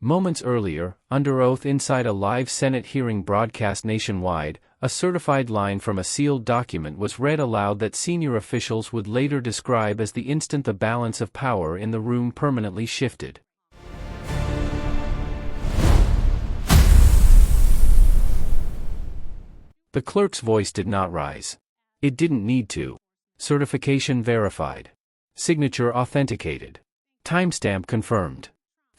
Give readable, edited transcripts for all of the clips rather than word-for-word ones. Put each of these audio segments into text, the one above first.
Moments earlier, under oath inside a live Senate hearing broadcast nationwide, a certified line from a sealed document was read aloud that senior officials would later describe as the instant the balance of power in the room permanently shifted. The clerk's voice did not rise. It didn't need to. Certification verified. Signature authenticated. Timestamp confirmed.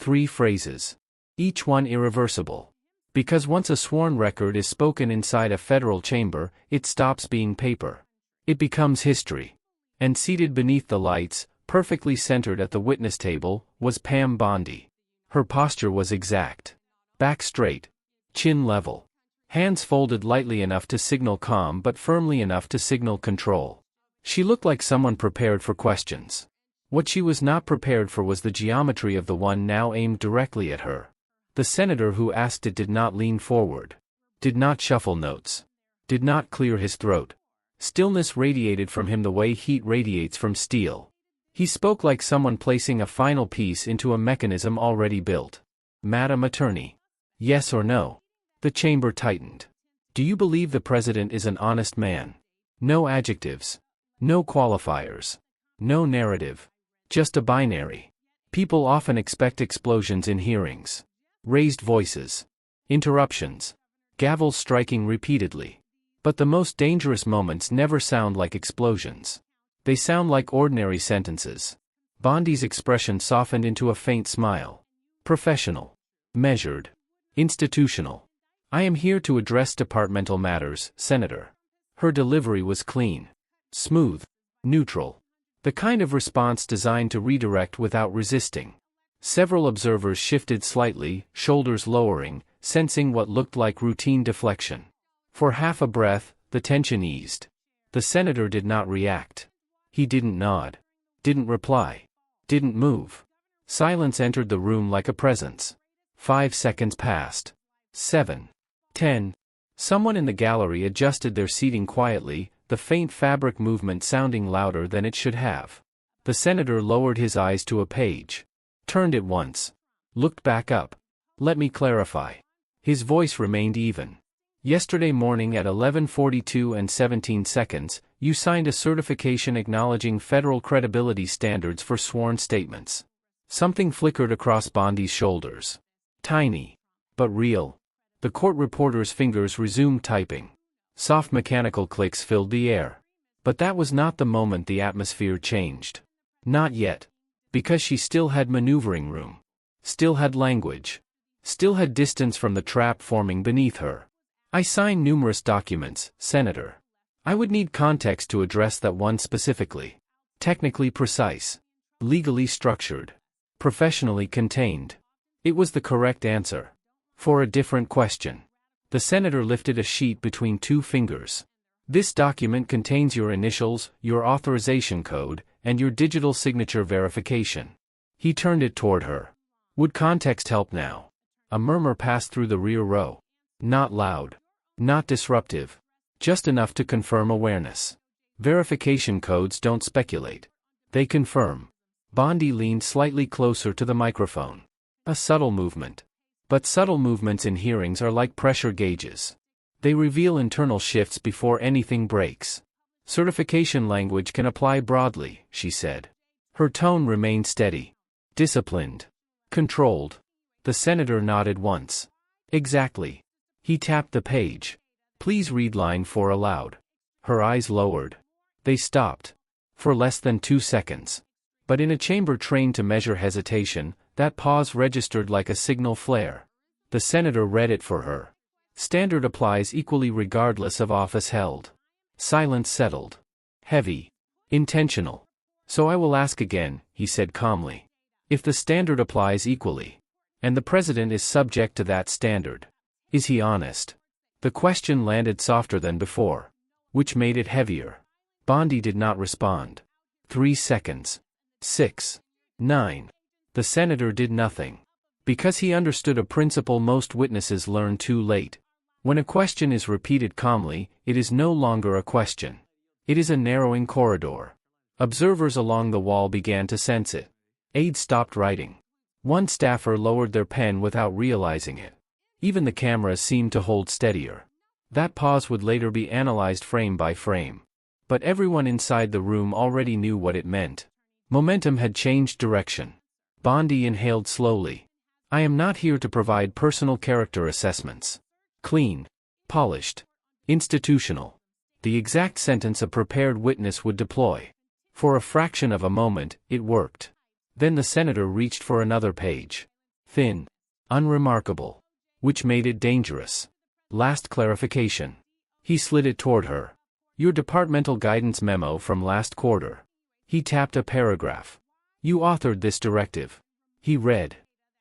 3 phrases. Each one irreversible. Because once a sworn record is spoken inside a federal chamber, it stops being paper. It becomes history. And seated beneath the lights, perfectly centered at the witness table, was Pam Bondi. Her posture was exact. Back straight. Chin level. Hands folded lightly enough to signal calm but firmly enough to signal control. She looked like someone prepared for questions. What she was not prepared for was the geometry of the one now aimed directly at her. The senator who asked it did not lean forward. Did not shuffle notes. Did not clear his throat. Stillness radiated from him the way heat radiates from steel. He spoke like someone placing a final piece into a mechanism already built. Madam Attorney. Yes or no? The chamber tightened. Do you believe the president is an honest man? No adjectives. No qualifiers. No narrative. Just a binary. People often expect explosions in hearings. Raised voices. Interruptions. Gavels striking repeatedly. But the most dangerous moments never sound like explosions. They sound like ordinary sentences. Bondi's expression softened into a faint smile. Professional. Measured. Institutional. I am here to address departmental matters, Senator. Her delivery was clean. Smooth. Neutral. The kind of response designed to redirect without resisting. Several observers shifted slightly, shoulders lowering, sensing what looked like routine deflection. For half a breath, the tension eased. The senator did not react. He didn't nod. Didn't reply. Didn't move. Silence entered the room like a presence. 5 seconds passed. 7. 10. Someone in the gallery adjusted their seating quietly, the faint fabric movement sounding louder than it should have. The senator lowered his eyes to a page. Turned it once. Looked back up. Let me clarify. His voice remained even. Yesterday morning at 11:42 and 17 seconds, you signed a certification acknowledging federal credibility standards for sworn statements. Something flickered across Bondi's shoulders. Tiny. But real. The court reporter's fingers resumed typing. Soft mechanical clicks filled the air. But that was not the moment the atmosphere changed. Not yet. Because she still had maneuvering room. Still had language. Still had distance from the trap forming beneath her. I signed numerous documents, Senator. I would need context to address that one specifically. Technically precise. Legally structured. Professionally contained. It was the correct answer. For a different question. The senator lifted a sheet between 2 fingers. This document contains your initials, your authorization code, and your digital signature verification. He turned it toward her. Would context help now? A murmur passed through the rear row. Not loud. Not disruptive. Just enough to confirm awareness. Verification codes don't speculate. They confirm. Bondi leaned slightly closer to the microphone. A subtle movement. But subtle movements in hearings are like pressure gauges. They reveal internal shifts before anything breaks. Certification language can apply broadly, she said. Her tone remained steady. Disciplined. Controlled. The senator nodded once. Exactly. He tapped the page. Please read line 4 aloud. Her eyes lowered. They stopped. For less than 2 seconds. But in a chamber trained to measure hesitation, that pause registered like a signal flare. The senator read it for her. Standard applies equally regardless of office held. Silence settled. Heavy. Intentional. So I will ask again, he said calmly. If the standard applies equally, and the president is subject to that standard, is he honest? The question landed softer than before, which made it heavier. Bondi did not respond. 3 seconds. 6. 9. The senator did nothing. Because he understood a principle most witnesses learn too late. When a question is repeated calmly, it is no longer a question. It is a narrowing corridor. Observers along the wall began to sense it. Aides stopped writing. One staffer lowered their pen without realizing it. Even the cameras seemed to hold steadier. That pause would later be analyzed frame by frame. But everyone inside the room already knew what it meant. Momentum had changed direction. Bondi inhaled slowly. I am not here to provide personal character assessments. Clean. Polished. Institutional. The exact sentence a prepared witness would deploy. For a fraction of a moment, it worked. Then the senator reached for another page. Thin. Unremarkable. Which made it dangerous. Last clarification. He slid it toward her. Your departmental guidance memo from last quarter. He tapped a paragraph. You authored this directive. He read.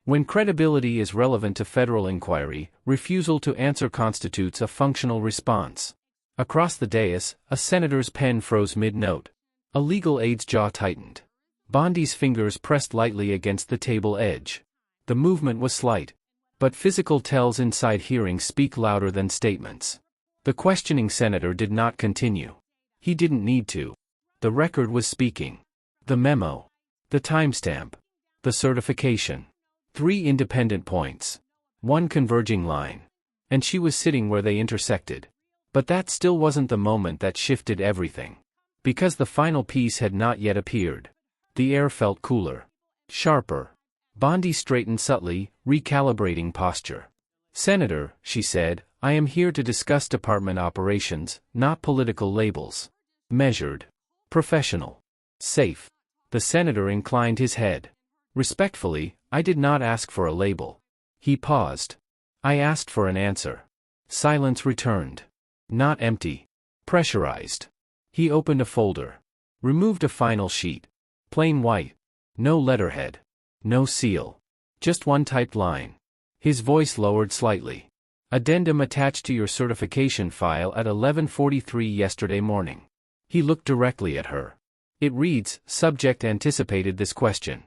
When credibility is relevant to federal inquiry, refusal to answer constitutes a functional response. Across the dais, a senator's pen froze mid-note. A legal aid's jaw tightened. Bondi's fingers pressed lightly against the table edge. The movement was slight. But physical tells inside hearing speak louder than statements. The questioning senator did not continue. He didn't need to. The record was speaking. The memo. The timestamp. The certification. 3 independent points. 1 converging line. And she was sitting where they intersected. But that still wasn't the moment that shifted everything. Because the final piece had not yet appeared. The air felt cooler. Sharper. Bondi straightened subtly, recalibrating posture. Senator, she said, I am here to discuss department operations, not political labels. Measured. Professional. Safe. The senator inclined his head. Respectfully, I did not ask for a label. He paused. I asked for an answer. Silence returned. Not empty. Pressurized. He opened a folder. Removed a final sheet. Plain white. No letterhead. No seal. Just one typed line. His voice lowered slightly. Addendum attached to your certification file at 11:43 yesterday morning. He looked directly at her. It reads, subject anticipated this question.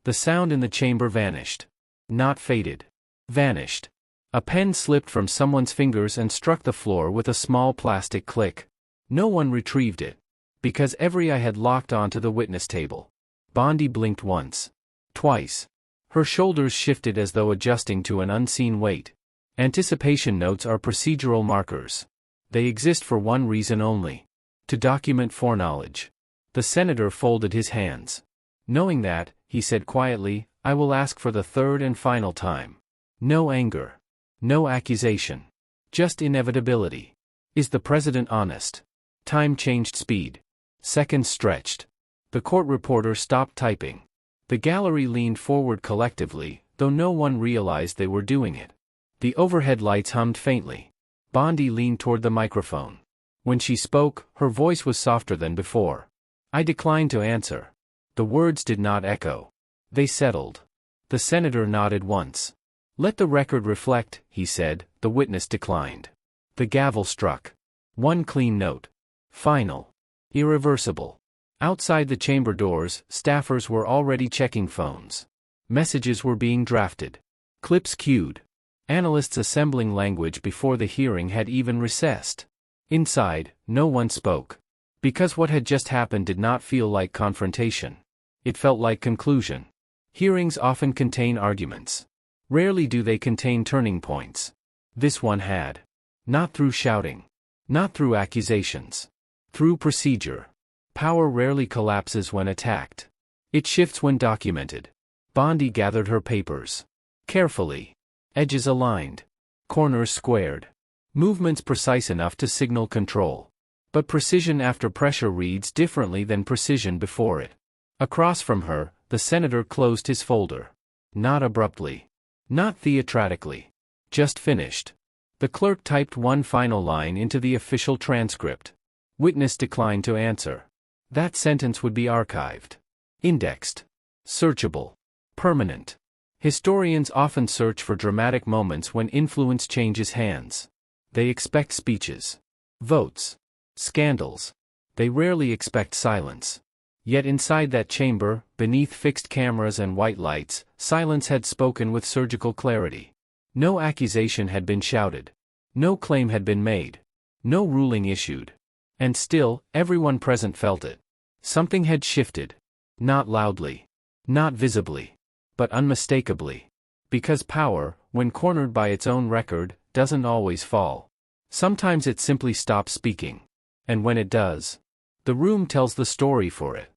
The sound in the chamber vanished. Not faded. Vanished. A pen slipped from someone's fingers and struck the floor with a small plastic click. No one retrieved it. Because every eye had locked onto the witness table. Bondi blinked once. Twice. Her shoulders shifted as though adjusting to an unseen weight. Anticipation notes are procedural markers. They exist for one reason only. To document foreknowledge. The senator folded his hands. Knowing that, he said quietly, I will ask for the third and final time. No anger. No accusation. Just inevitability. Is the president honest? Time changed speed. Seconds stretched. The court reporter stopped typing. The gallery leaned forward collectively, though no one realized they were doing it. The overhead lights hummed faintly. Bondi leaned toward the microphone. When she spoke, her voice was softer than before. I declined to answer. The words did not echo. They settled. The senator nodded once. Let the record reflect, he said, the witness declined. The gavel struck. One clean note. Final. Irreversible. Outside the chamber doors, staffers were already checking phones. Messages were being drafted. Clips queued. Analysts assembling language before the hearing had even recessed. Inside, no one spoke. Because what had just happened did not feel like confrontation. It felt like conclusion. Hearings often contain arguments. Rarely do they contain turning points. This one had. Not through shouting. Not through accusations. Through procedure. Power rarely collapses when attacked. It shifts when documented. Bondi gathered her papers. Carefully. Edges aligned. Corners squared. Movements precise enough to signal control. But precision after pressure reads differently than precision before it. Across from her, the senator closed his folder. Not abruptly. Not theatrically. Just finished. The clerk typed one final line into the official transcript. Witness declined to answer. That sentence would be archived. Indexed. Searchable. Permanent. Historians often search for dramatic moments when influence changes hands. They expect speeches. Votes. Scandals. They rarely expect silence. Yet inside that chamber, beneath fixed cameras and white lights, silence had spoken with surgical clarity. No accusation had been shouted. No claim had been made. No ruling issued. And still, everyone present felt it. Something had shifted. Not loudly. Not visibly. but unmistakably. Because power, when cornered by its own record, doesn't always fall. Sometimes it simply stops speaking. And when it does, the room tells the story for it.